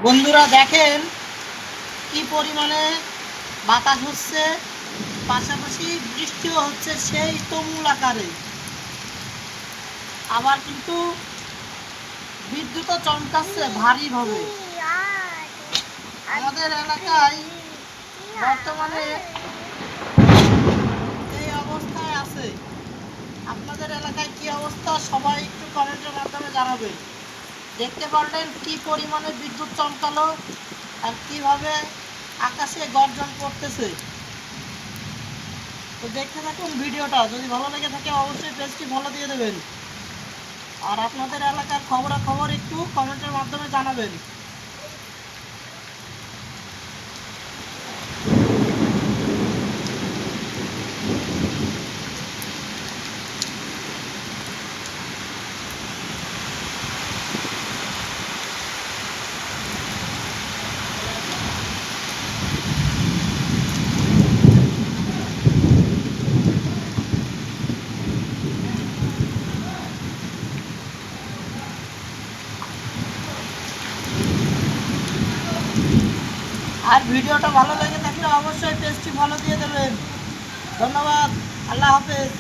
বন্ধুরা দেখেন কি পরিমাণে বাতাস হচ্ছে, পাশাপাশি বৃষ্টিও হচ্ছে সেই তুমুল আকারে। আবার কিন্তু বিদ্যুৎও চমকাচ্ছে ভারীভাবে। আমাদের এলাকায় বর্তমানে এই অবস্থায় আছে। আপনাদের এলাকায় কি অবস্থা সবাই একটু কমেন্টের মাধ্যমে জানাবেন। দেখতে পারলেন কি পরিমাণে বিদ্যুৎ চমকালো আর কিভাবে আকাশে গর্জন করতেছে। তো দেখতে থাকুন ভিডিওটা, যদি ভালো লেগে থাকে অবশ্যই পেজটি ফলো দিয়ে দেবেন। আর আপনাদের এলাকার খবরাখবর একটু কমেন্টের মাধ্যমে জানাবেন। আর ভিডিওটা ভালো লেগে থাকলে অবশ্যই পেজটি ফলো দিয়ে দেবেন। ধন্যবাদ। আল্লাহ হাফেজ।